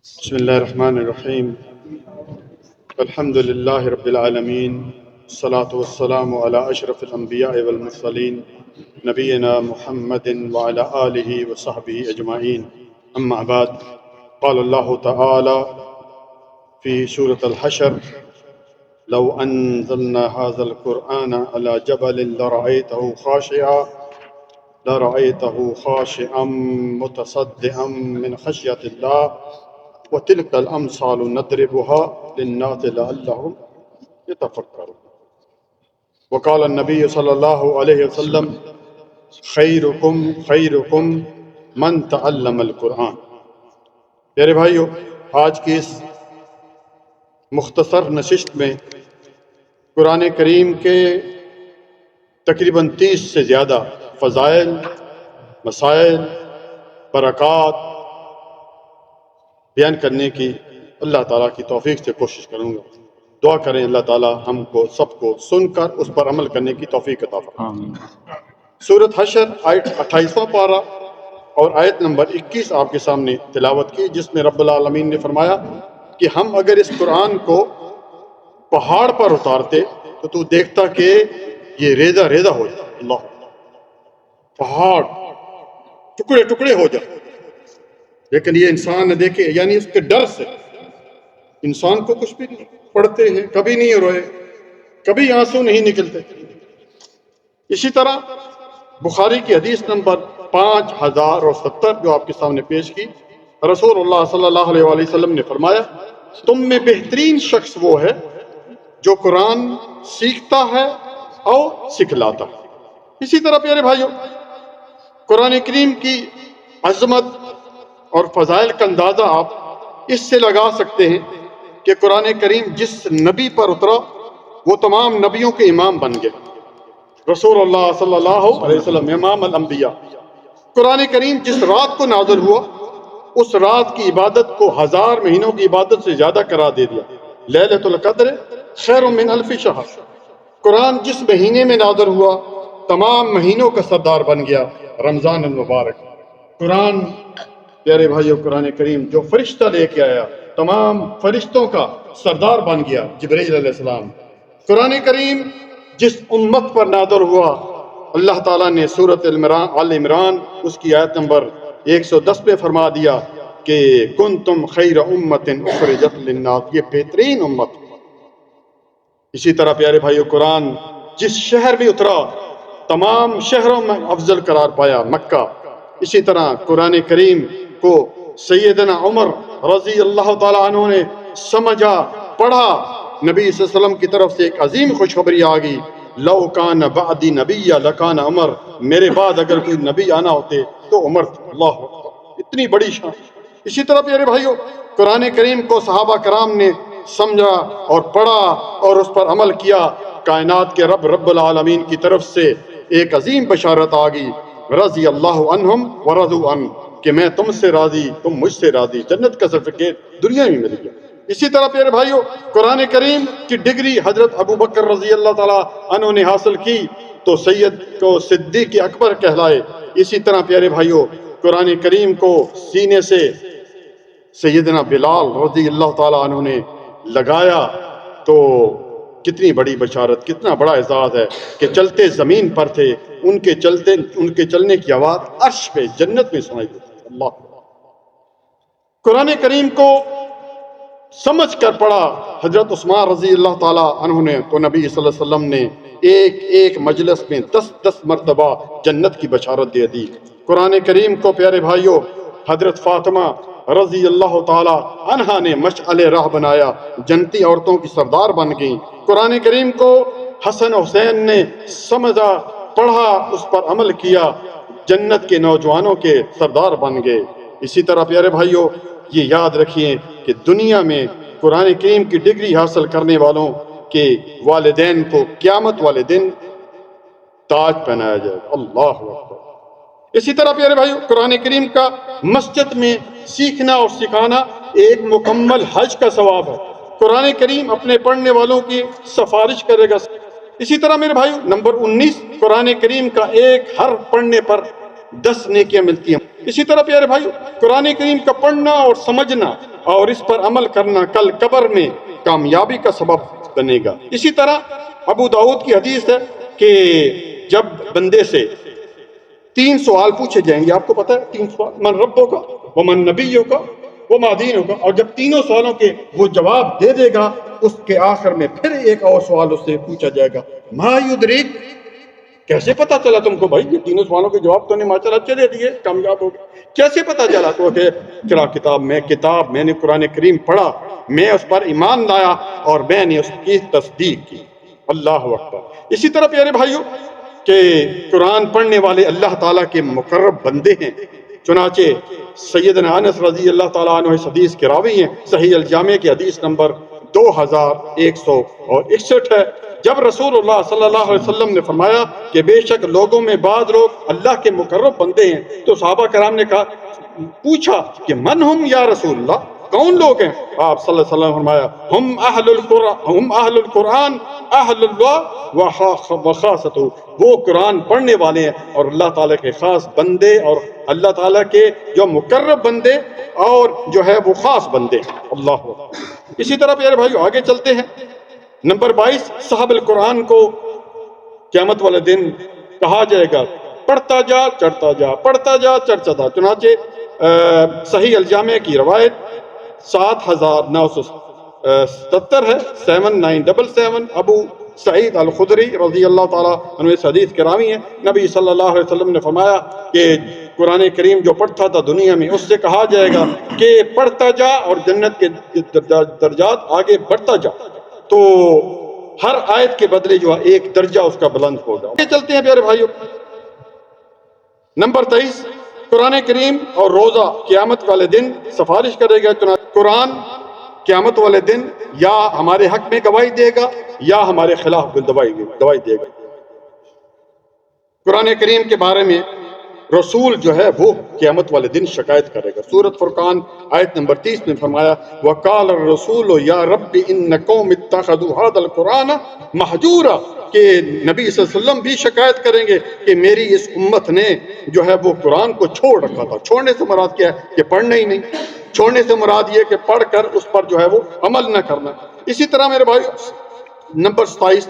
بسم الله الرحمن الرحيم. الحمد لله رب العالمين، الصلاة والسلام على أشرف الأنبياء والمرسلين نبينا محمد وعلى آله وصحبه أجمعين. أما بعد، قال الله تعالى في سورة الحشر: لو أنزلنا هذا القرآن على جبل لرأيته خاشعا متصدعا من خشية الله وتلك الأمثال نضربها للناس لعلهم يتفكرون. وقال النبي صلی اللہ علیہ وسلم: خیرکم من تعلم القرآن. پیارے بھائیو، آج کی اس مختصر نشست میں قرآن کریم کے تقریباً 30 سے زیادہ فضائل، مسائل، برکات بیان کرنے کی اللہ تعالیٰ کی توفیق سے کوشش کروں گا. دعا کریں اللہ تعالیٰ ہم کو سب کو سن کر اس پر عمل کرنے کی توفیق عطا فرمائے. سورۃ حشر آیت 28واں پارہ اور آیت نمبر 21 آپ کے سامنے تلاوت کی، جس میں رب العالمین نے فرمایا کہ ہم اگر اس قرآن کو پہاڑ پر اتارتے تو دیکھتا کہ یہ ریزہ ریزہ ہو جائے. اللہ، پہاڑ ٹکڑے ٹکڑے ہو جائے، لیکن یہ انسان نہ دیکھے، یعنی اس کے ڈر سے انسان کو کچھ بھی نہیں. پڑھتے ہیں، کبھی نہیں روئے، کبھی آنسو نہیں نکلتے. اسی طرح بخاری کی حدیث نمبر 5070 جو آپ کے سامنے پیش کی، رسول اللہ صلی اللہ علیہ وآلہ وسلم نے فرمایا: تم میں بہترین شخص وہ ہے جو قرآن سیکھتا ہے اور سکھلاتا ہے. اسی طرح پیارے بھائیوں، قرآن کریم کی عظمت اور فضائل کا اندازہ آپ اس سے لگا سکتے ہیں کہ قرآن کریم جس نبی پر اترا وہ تمام نبیوں کے امام بن گئے. رسول اللہ صلی اللہ علیہ وسلم امام الانبیاء. قرآن کریم جس رات کو نازل ہوا اس رات کی عبادت کو 1000 مہینوں کی عبادت سے زیادہ قرار دے دیا. لیلۃ القدر خیر من الف شہر. قرآن جس مہینے میں نازل ہوا تمام مہینوں کا سردار بن گیا، رمضان المبارک. قرآن پیارے بھائیو، قرآن کریم جو فرشتہ لے کے آیا تمام فرشتوں کا سردار بن گیا، جبرائیل علیہ السلام. قرآن کریم جس امت پر نازل ہوا اللہ تعالیٰ نے سورۃ آل عمران اس کی آیت نمبر 110 پہ فرما دیا کہ کنتم خیر امت اخرجت للناس، یہ بہترین امت. اسی طرح پیارے بھائیو، قرآن جس شہر میں اترا تمام شہروں میں افضل قرار پایا، مکہ. اسی طرح قرآن کریم کو سیدنا عمر رضی اللہ تعالیٰ عنہ نے سمجھا، پڑھا. نبی صلی اللہ علیہ وسلم کی طرف سے ایک عظیم خوشخبری آ گئی: لو کان بعدی نبی لکان عمر، میرے بعد اگر کوئی نبی آنا ہوتے تو عمر تھا. اللہ اکبر، اتنی بڑی شان. اسی طرح پیارے بھائیو، قرآن کریم کو صحابہ کرام نے سمجھا اور پڑھا اور اس پر عمل کیا. کائنات کے رب العالمین کی طرف سے ایک عظیم بشارت آ گئی: رضی اللہ عنہم ورضوا عنہ، کہ میں تم سے راضی، تم مجھ سے راضی. جنت کا سرٹیفکیٹ دنیا میں مل گیا. اسی طرح پیارے بھائیو، قرآن کریم کی ڈگری حضرت ابو بکر رضی اللہ تعالیٰ عنہ نے حاصل کی تو سید کو صدیق اکبر کہلائے. اسی طرح پیارے بھائیو، قرآن کریم کو سینے سے سیدنا بلال رضی اللہ تعالیٰ عنہ نے لگایا تو کتنی بڑی بشارت، کتنا بڑا اعزاز ہے کہ چلتے زمین پر تھے، ان کے چلنے کی آواز عرش پہ جنت میں سنائی دیتی. اللہ، قرآن کریم کو سمجھ کر پڑھا حضرت عثمان رضی اللہ تعالیٰ عنہ نے تو نبی صلی اللہ علیہ وسلم نے ایک مجلس میں 10 مرتبہ جنت کی بشارت دے دی. قرآن کریم کو پیارے بھائیوں حضرت فاطمہ رضی اللہ تعالیٰ عنہا نے مشعل راہ بنایا، جنتی عورتوں کی سردار بن گئیں. قرآن کریم کو حسن حسین نے سمجھا، پڑھا، اس پر عمل کیا، جنت کے نوجوانوں کے سردار بن گئے. اسی طرح پیارے بھائیوں یہ یاد رکھیے کہ دنیا میں قرآن کریم کی ڈگری حاصل کرنے والوں کے والدین کو قیامت والے دن تاج پہنایا جائے گا. اللہ اکبر. اسی طرح پیارے بھائیو، قرآن کریم کا مسجد میں سیکھنا اور سکھانا ایک مکمل حج کا ثواب ہے. قرآن کریم اپنے پڑھنے والوں کی سفارش کرے گا. اسی طرح میرے بھائیو نمبر 19، قرآن کریم کا ایک حرف پڑھنے پر 10 نیکیاں ملتی ہیں. اسی طرح پیارے بھائیو قرآن کریم کا پڑھنا اور سمجھنا اور اس پر عمل کرنا کل قبر میں کامیابی کا سبب بنے گا۔ اسی طرح ابو داؤد کی حدیث ہے کہ جب بندے سے 3 سوال پوچھے جائیں گے، آپ کو پتہ ہے 3 سوال، من ربوں کا، ومن نبیوں کا، وما دینوں کا، اور جب تینوں سوالوں کے وہ جواب دے دے گا، اس کے آخر میں پھر ایک اور سوال اس سے پوچھا جائے گا، ما یدریک، کیسے پتا چلا تم کو بھائی یہ تینوں سوالوں کے جواب تو نے ماشاءاللہ اچھے دے دیے، کامیاب ہو گئے، کیسے پتا چلا؟ تو کہ چلا کتاب میں نے قرآن کریم پڑھا، میں اس پر ایمان لایا اور میں نے اس کی تصدیق کی۔ اللہ اکبر۔ اسی طرح پیارے بھائیوں کہ قرآن پڑھنے والے اللہ تعالیٰ کے مقرب بندے ہیں، چنانچہ سیدنا انس رضی اللہ تعالیٰ عنہ اس حدیث کے راوی ہیں، صحیح الجامع کی حدیث نمبر 2161 ہے، جب رسول اللہ صلی اللہ علیہ وسلم نے فرمایا کہ بے شک لوگوں میں بعض لوگ اللہ کے مقرب بندے ہیں، تو صحابہ کرام نے پوچھا کہ من ہم یا رسول اللہ، کون لوگ ہیں؟ آپ صلی اللہ علیہ وسلم نے فرمایا ہم اہل القرآن اہل اللہ وخاصتہ، وہ قرآن پڑھنے والے ہیں اور اللہ تعالیٰ کے خاص بندے، اور اللہ تعالیٰ کے جو مقرب بندے اور جو ہے وہ خاص بندے۔ اللہ اکبر۔ اسی طرح پیارے بھائیو آگے چلتے ہیں، نمبر 22، صاحب القرآن کو قیامت والے دن کہا جائے گا پڑھتا جا چڑھتا جا، پڑھتا جا چڑھتا جا، چنانچہ صحیح الجامع کی روایت 7977 ہے، 7977، ابو سعید الخدری رضی اللہ تعالیٰ عنہ اس حدیث کے راوی ہیں، نبی صلی اللہ علیہ وسلم نے فرمایا کہ قرآن کریم جو پڑھتا تھا دنیا میں، اس سے کہا جائے گا کہ پڑھتا جا اور جنت کے درجات آگے بڑھتا جا، تو ہر آیت کے بدلے جو ہے ایک درجہ اس کا بلند ہوگا۔ آگے چلتے ہیں پیارے بھائیوں، نمبر 23، قرآن کریم اور روزہ قیامت والے دن سفارش کرے گا، چنانچہ قرآن قیامت والے دن یا ہمارے حق میں گواہی دے گا یا ہمارے خلاف گواہی دے گا۔ قرآن کریم کے بارے میں رسول جو ہے وہ قیامت والے دن شکایت کرے گا۔ سورۃ فرقان آیت نمبر 30 میں فرمایا وَقَالَ الرَّسُولُ يَا رَبِّ إِنَّ قَوْمِ اتَّخَذُوا هَذَا الْقُرْآنَ مَحْجُورًا، کہ نبی صلی اللہ علیہ وسلم بھی شکایت کریں گے کہ میری اس امت نے جو ہے وہ قرآن کو چھوڑ رکھا تھا۔ چھوڑنے سے مراد کیا ہے؟ کہ پڑھنا ہی نہیں، چھوڑنے سے مراد یہ کہ پڑھ کر اس پر جو ہے وہ عمل نہ کرنا۔ اسی طرح میرے بھائی نمبر 27،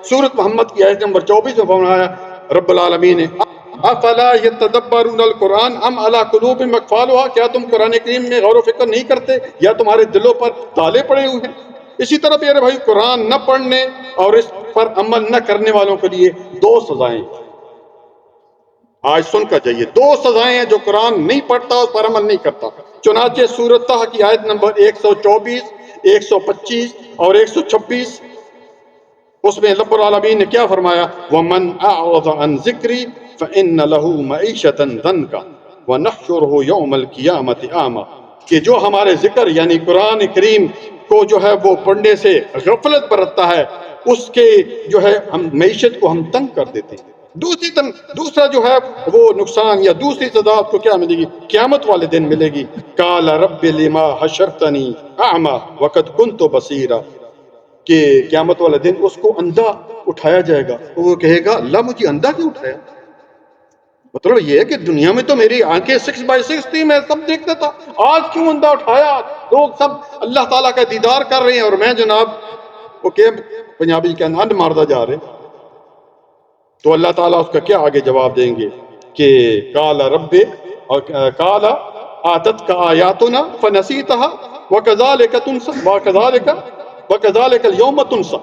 سورۃ محمد کی آیت نمبر 24 میں فرمایا رب العالمین نے افلا یتدبرون القرآن ام علی قلوب اقفالها، کیا تم قرآن کریم میں غور و فکر نہیں کرتے یا تمہارے دلوں پر تالے پڑے ہوئے ہیں؟ اسی طرح پیارے بھائی قرآن نہ پڑھنے اور اس پر عمل نہ کرنے والوں کے لیے 2 سزائیں، آج سن کر جائیے، 2 سزائیں ہیں جو قرآن نہیں پڑھتا اس پر عمل نہیں کرتا۔ چنانچہ سورۃ طہ کی آیت نمبر 124، 125 اور 126، اس میں رب العالمین نے کیا فرمایا وَمَنْ أَعْرَضَ عَنْ ذِكْرِي فَإِنَّ لَهُ مَعِيشَةً ضَنْكًا وَنَحْشُرُهُ يَوْمَ الْقِيَامَةِ أَعْمَىٰ، کہ جو ہمارے ذکر یعنی قرآن کریم کو جو ہے وہ پڑھنے سے غفلت برتتا ہے، اس کے جو ہے ہم معیشت کو ہم تنگ کر دیتے ہیں۔ دوسرا جو ہے وہ نقصان یا دوسری سزا کو کیا ملے گی؟ قیامت والے دن ملے گی۔ قَالَ رَبِّ لِمَا حَشَرْتَنِي أَعْمَىٰ وَقَدْ كُنْتُ بَصِيرًا، کہ قیامت والے دن اس کو اندھا اٹھایا جائے گا، تو وہ کہے گا اللہ مجھے اندھا کیوں اٹھایا؟ مطلب یہ ہے کہ دنیا میں تو میری آنکھیں 6x6 تھی، میں سب دیکھتا تھا، آج کیوں اندھا اٹھایا؟ لوگ سب اللہ تعالیٰ کا دیدار کر رہے ہیں اور میں جناب وہ کہ پنجابی کے اندر ماردہ جا رہے۔ تو اللہ تعالیٰ اس کا کیا آگے جواب دیں گے کہ قال رب قال آتتک آیاتنا فنسیتها وکذالک تنسى وَكَذَلِكَ الْيَوْمَ تُنسَى،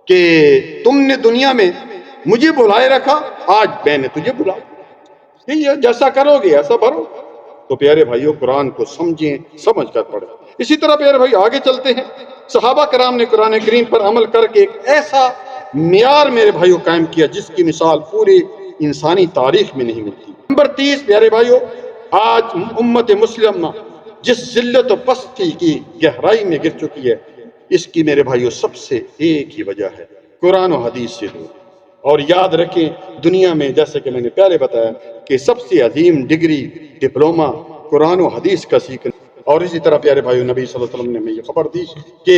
کہ تم نے دنیا میں مجھے بلائے رکھا، آج میں نے تجھے بلایا، یہ جیسا کرو گے ایسا بھرو۔ تو پیارے بھائیوں قرآن کو سمجھیں، سمجھ کر پڑھیں۔ اسی طرح پیارے بھائی آگے چلتے ہیں، صحابہ کرام نے قرآن کریم پر عمل کر کے ایک ایسا معیار میرے بھائیوں قائم کیا جس کی مثال پوری انسانی تاریخ میں نہیں ملتی۔ نمبر 30 پیارے بھائیوں، آج امت مسلمہ جس ذلت و پستی کی گہرائی میں گر چکی ہے، اس کی میرے بھائیوں سب سے ایک ہی وجہ ہے قرآن و حدیث سے دور۔ اور یاد رکھیں دنیا میں جیسے کہ میں نے پہلے بتایا کہ سب سے عظیم ڈگری ڈپلومہ قرآن و حدیث کا سیکھنا۔ اور اسی طرح پیارے بھائیوں نبی صلی اللہ علیہ وسلم نے ہمیں یہ خبر دی کہ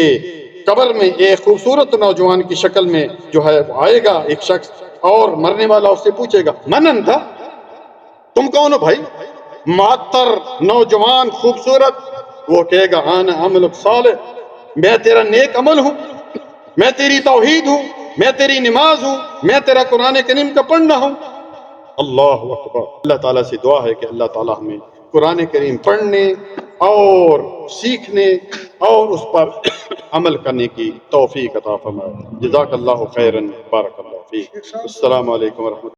قبر میں ایک خوبصورت نوجوان کی شکل میں جو ہے آئے گا ایک شخص، اور مرنے والا اس سے پوچھے گا من انت، تم کون ہو بھائی؟ معطر نوجوان خوبصورت وہ کہے گا آنا عملک صالح، میں تیرا نیک عمل ہوں، میں تیری توحید ہوں، میں تیری نماز ہوں، میں تیرا قرآن کریم کا پڑھنا ہوں۔ اللہ اکبر۔ اللہ تعالیٰ سے دعا ہے کہ اللہ تعالیٰ ہمیں قرآن کریم پڑھنے اور سیکھنے اور اس پر عمل کرنے کی توفیق عطا فرمائے۔ جزاک اللہ خیرا، بارک اللہ فیک۔ السلام علیکم ورحمۃ اللہ۔